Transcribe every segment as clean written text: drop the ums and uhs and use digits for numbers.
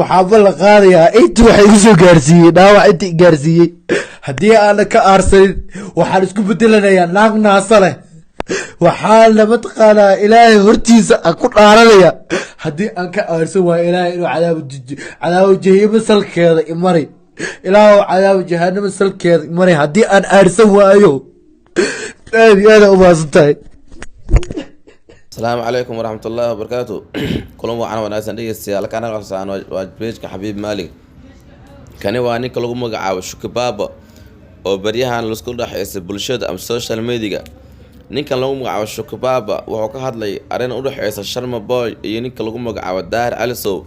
waxaa la qaadayaa inta waxay igu soo gaarsiiyey dhaawac inta i gaarsiiyey haddii aanan ka aarsanin waxaan isku bedelanayaa naag naasa leh waxaana mataqaanaa ilaahay hortiisa aan ku dhaaranaya haddii aan ka aarsan waayo ilaahay inuu cadaabo jahannamo salkeeda imari ilaahu cadaabo jahannamo salkeeda imari haddii aan aarsan waayo aad iyo aada umaasan tahay. السلام عليكم ورحمة الله وبركاته. كلهم وعنا وناس نيجي على كان غرسان وبيج كحبيب مالك كان واني كلهم مجاعة وشوك بابا وبريها عن السكول راح يسب بلشد أم سوشيال ميديا نين كلهم مجاعة وشوك بابا وحكى هاد لي أرينا أروح يسب شرم باي يني كلهم مجاعة ودار على سو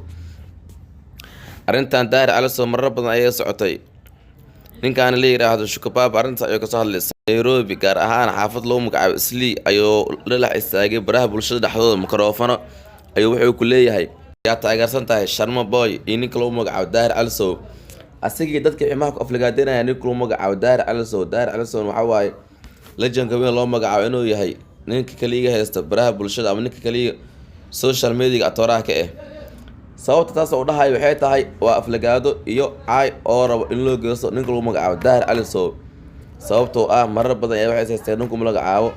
أرنت دار على سو مرة بدنا أي سعتي نين كان لي راح شوك بابا أرنت أيوك صار لي nairobi gaar ahaan xaafad loo magacaabo isli ayuu la istaagay baraha bulshada dhexdooda mikrofano ayuu wuxuu ku leeyahay yaa taageersan tahay Sharma Boy iyo ninka loo magacaabo Daahir Alsow asagii dadka imaha ku aflagaadeynaya ninka loo magacaabo Daahir Alsow waxa waaye legend weyn loo magacaabo inuu yahay ninka kaliya haysta baraha bulshada ama ninka kaliya social media atooraha ka ah sababta taas oo dhahay waxay tahay waa aflagaado iyo ay oo rabo in loo geeso ninka loo magacaabo Daahir Alsow sababtoo marar badan ay waxay haysteen ninka magacaabo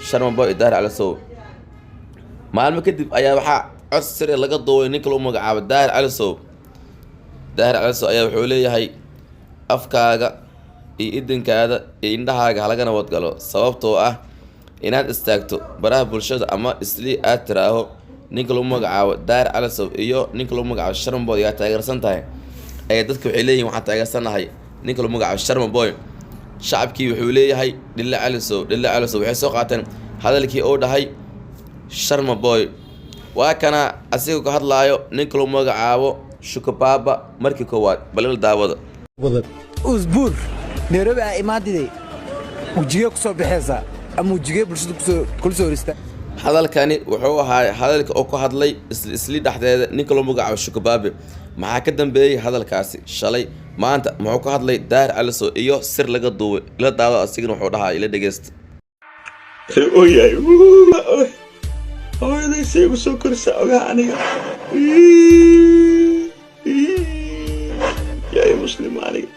Sharma Boy Daahir Alsow maalmo kadib ayaa waxa cod sare laga duubay ninka loo magacaabo Daahir Alsow ayaa wuxuu leeyahay afkaaga iyo idinkaada iyo indhahaaga halagana wad galo sababtoo inaad istaagto baraha bulshada ama isli aad tiraaho ninka loo magacaabo Daahir Alsow iyo ninka loo magacaabo Sharma Boy yaa taageersan tahay ay dadku waxay leeyihiin waxaan taageersanahay ninka loo magacaabo Sharma Boy shacabkii wuxuu leeyahay Dille Alsow waxay soo qaateen hadalkii oo dhahay Sharma Boy waa kana asiga ka hadlaayo ninka loo magacaabo Shukababa markii koowaad balal daawada usbuur Nairobi ay imaadiday ujiga ku soo bixaysa ama ujiga bulshada ku soo horista hadalkani wuxuu ahaa hadalka oo ku hadlay isli dhaxdeeda ninka loo magacaabo Shukababa maxaa ka dambeeyay hadalkaasi shalay maanta muxuu ka hadlay Daahir Alsow iyo sir laga duubay ila daawada asigana wuxuu dhahay ila dhageysta ooyay ooyay seegu soo korsa ogaa aniga yaa muslim aniga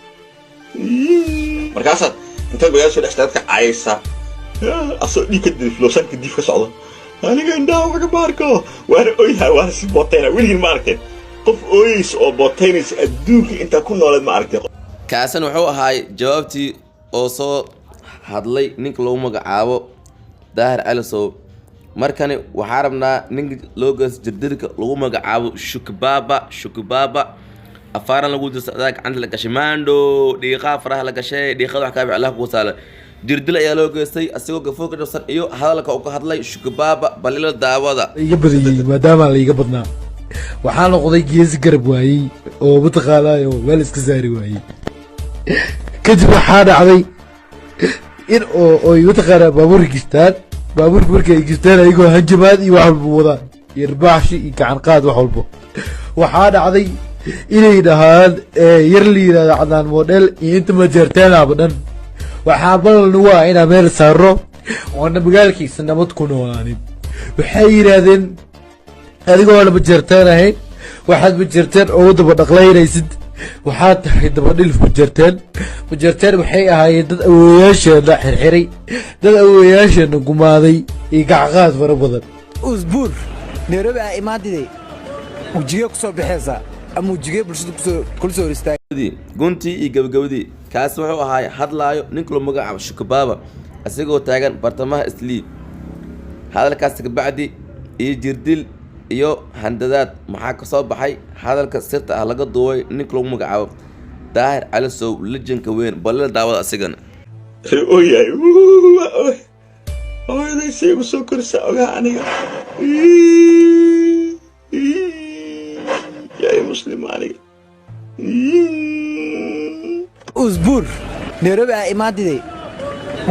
markaas inta bagaasho dhaxtaadka aysa asoo dhika difloosan ka dif ka socdo aniga indhaha wax ka baarko waan ooyay waan si bootayna wiliin maarkay qof ooyis oo bootaynis adduunka inta ku noolad ma aragtay kaasan wuxuu ahaay jawaabtii oo soo hadlay ninka loo magacaabo Daahir Alsow markani waxaa rabnaa ninka loogaas jirdirka lagu magacaabo Shukababa afaaran lagu dirsadaa gacanta la gashay maando dhiiqa faraha la gashay dhiiqada wax ka bixi Allah ku saala jirdil ayaa loo geystay asigoo gafoo ka dhafsan iyo hadalka uu ka hadlay Shukababa balila daawada iga badiyay maadaama la iga badnaa waxaan noqday geesi garab waayay oo mataqaanaayo meel iska saari waayay kadib waxaa dhacday in oo mataqaanaa baabuurka markay gistaan ayagoo hanjabaad iyo wax walba wadaan iyo irbaaxshi iyo gacan qaad wax walba waxaa dhacday inay dhahaan yar la yidhahdo Cadnaan Model iyo inta majeerteenaba dhan waxaa ballan waa inaa meel saaro oona magaalkiisa nabad ku noolaanin waxay yidhaahdeen adigoo laba jeertaan ahayn waxaad majeerteen oo daba dhaqlaynaysid waxaad tahay daba dhilf majeerteen waxay ahaayeen dad awooyaasheena xirxiray dad awooyaasheena gumaaday iyo gacqaad fara badan usbuur Nairobi ay imaadiday ujiga ku soo bixaysa ama ujiga bulshada ku soo horista guntii iyo gabagabadii kaas wuxuu ahaay hadlaayo ninka loo magacaabo Shukababa asigoo taagan bartamaha isli hadalkaas ka bacdi iyo jirdil iyo handadaad maxaa ka soo baxay hadalka sirta laga duubay ninka loo magacaabo Daahir Alsow legendka weyn balal daawada asigana ooyay ooyay seegu soo korsa ogaa aniga yaa muslim aniga usbuur Nairobi ay imaadiday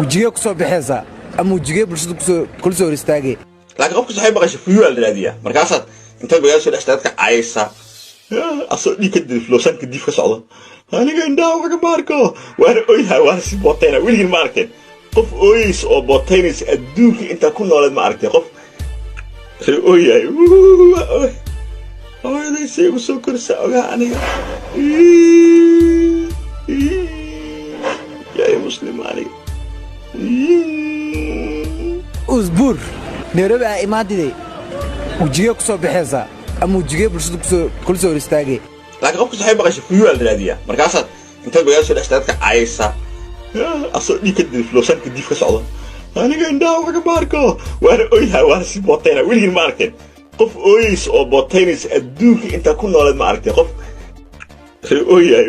ujiga ku soo bixaysa ama ujiga bulshada ku soo horistaagay laakiin qofku saxay baqasho fuyuu al raadiya markaas inta bagaasho dhaxtaadka aysa asoo dhika difloosan ka dif ka socdo aniga indhaha wax ka baarko waan ooyay waan si bootayna wiliin ma aragtay qof ooyis oo bootaynis adduunka inta ku noolad ma aragtay qof ooyay ooyay hooyadaysay igu soo korsa ogaa aniga yaa muslim aniga usbuur nairobi aa imaadiday wejigee ku soo baxaysaa ama wejigee bulshada kula soo hor istaagay laakiin qofka saxay baqasho fuyuu al raadiyaa markaasaad intaad magaalada soo dhextaad ka caayaysaa asoo dhiig ka diliflo sanka diif ka socdo aniga indhaha wax ka baarko waana oyhaa waana si bootayna weligin ma arkeen qof ooyeysa oo bootaynaysa adduunka intaa ku nooleed ma aragtay qof ooyahay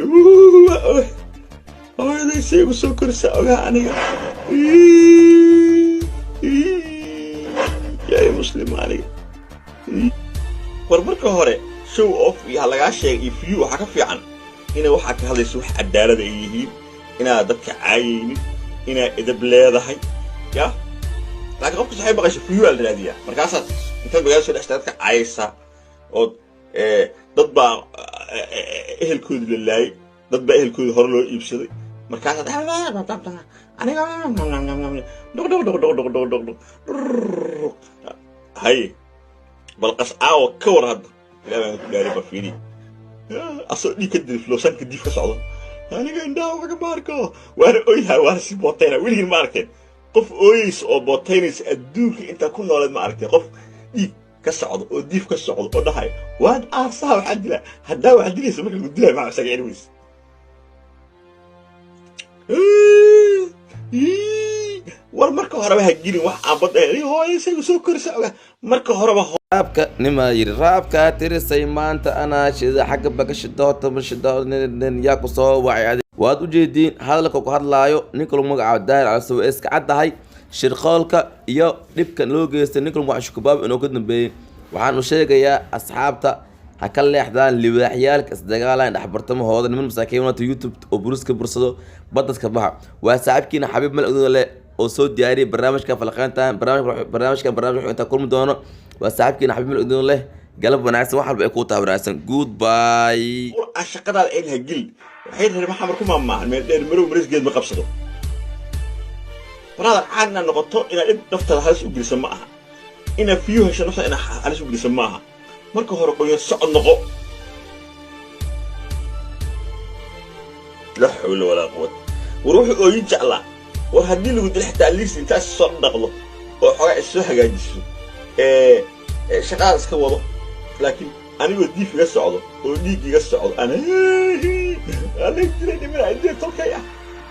hooyadaysay igu soo korsa ogaa aniga yaa muslim aniga war marka hore show off iyo ha lagaa sheegay iyo view waxaa ka fiican inay waxaa ka hadlayso wax cadaalad ay yihiin inaad dadka caayaynin inaad edab leedahay ya laakiin qofka saxay baqasho view al raadiyaa markaasaad intaad magaalada soo dhextaad ka caayaysaa ood dad baa ehelkooda la laayay dad baa ehelkooda hore loo iibsaday markaasaad aniga hay bal qascaawa ka war hadda ilaa baan ku gaaray bafiini asoo dhiig ka diliflo sanka diif ka socdo aniga indhaha wax ka baarko waana oyhaa waana si bootayna weligin ma arkeen qof ooyeysa oo bootaynaysa adduunka intaa ku nooleed ma aragtay qof dhiig ka socdo oo diif ka socdo oo dhahay waan aarsaha waxaa dilaa haddaa waxaa dilaysa marka lagu dilaayo maca isaga anyways war marka horeba ha gelin wax aan badda hooyadaysay igu soo korsa ogaa marka horeba raabka nimaa yidhi raabkaa tirisay maanta anaa shida xagga bakashidooto yaa ku soo wacay waad u jeediin hadalka ku hadlaayo ninka lagu magacaabo daahir calasow ee iska caddahay shirqoolka iyo dhibkan loo geystay ninka lagu magacaabo shukabaab inuu ka dambeeyey waxaan u sheegayaa asxaabta ha ka leexdaan libaaxyaalka isdagaalaan dhexbartamahooda niman masaakiin wata youtube oo buriska bursado badadka baxa waa saaxiibkiina xabiib malcudoo leh oo soo diyaariyay barnaamijka falaqaynta barnaamijkan wuxuu intaa kulmi doono waa saaxiibkiina xabiib malcudoo leh galab wanaagsan wax walba ay kuu taha wanaagsan goodbye aan shaqadaada ayn ha gelin waxay reer maxamar ku maamaahan meel dheer marow marisgeed ma qabsado waraadar caan inaad noqoto inaad dhib naftaada halis u gelisa ma aha inaad fiyo hesho naftaada inaad halis u gelisa ma aha marka hore qoyo socod noqo la xawla walaa quwwata war wuxuu ooyin jeclaa war haddii lagu dilo xitaa liis intaas soo dhaqdo oo xogaa is soo hagaajiso shaqaada iska wado laakiin anigoo diif iga socdo oo dhiig iga socdo anigjiradhimina tolkay ah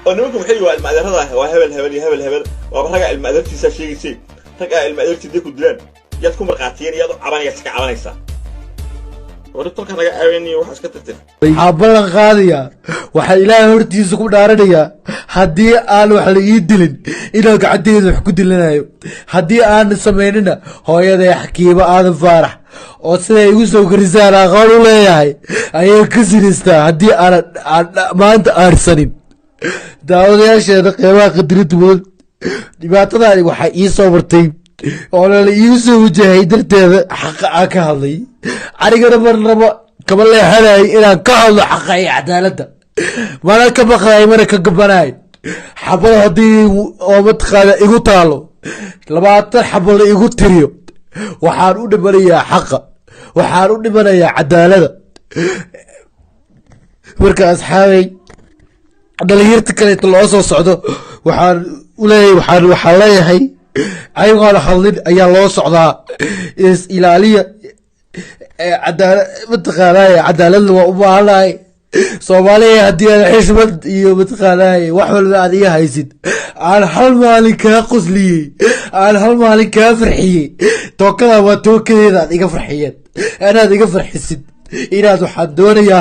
oo nimanka maxay waa ilmaadeerada waa hebel hebel iyo hebel hebel waaba ragaa ilmaadeertiisaa sheegaysay ragaa ilmaadeertii day ku dilaan yaad ku marqaatiyeen yaad u cabanaysaa iska cabanaysaa ورطلك أنا قاعدني وحش كترتين. حابلا قاضية وحال إلهي هرتي سكون دارنيا هدي آل وحال يدلن إلا قعدين وحكود لنا هدي آل نسميننا هو يدا يحكي بآدم فارح وصلا يوسف رسالة قالوا لي هاي أيه كسرستا هدي آل ما أنت أرسلين داود يا شيخ قيمة قدرت بول دبعتنا لي وحا يصورتي ولا يوسف وجهي درتي حق عكاضي أنا مرة كمان لي هذا إلى كهل حقي عدالته وأنا كبقى مرة كقبناي حبل هدي ومتخاذ يقطعله لما تحبل يقطريو وحارون بريا حقه وحارون بريا عدالته مركز أصحابي دليرت كانت العصا صعده وحار ولاي وحالي هي أيوة على حلين أي الله صعدا إس إلالية عدالة متخالاي عدالة وأبوهالاي صومالية هدي الحشمة إيو متخالاي وحول بعديها هايسد على حل مالك قزلي على حل مالك فرحي توكلا وتوكلا ديك فرحيات أنا ديك فرحسد إنا تحدوني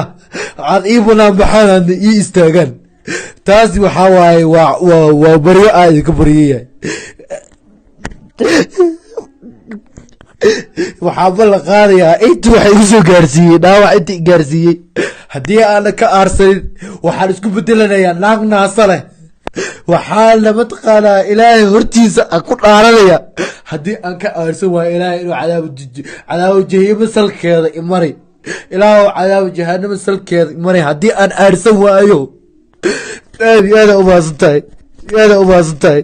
عن إيبونا بحالا يستاغن تاسي وحاواي وبريئة ديك بريئة وحابل قاضية انت waxay igu soo gaarsiiyay dhaawac inta gaarsiiyay hadii aan ka aarsan waxaan isku bedelanayaa naag naasa leh waxaan lama taqaanaa ilaahay hortiisa ku dhaaranaya hadii aan ka aarsan waa ilaahay inuu cadaab jahannam salkeeda imari ilaahu cadaab jahannam salkeeda imari hadii aan aarsan waayo aad u baasantahay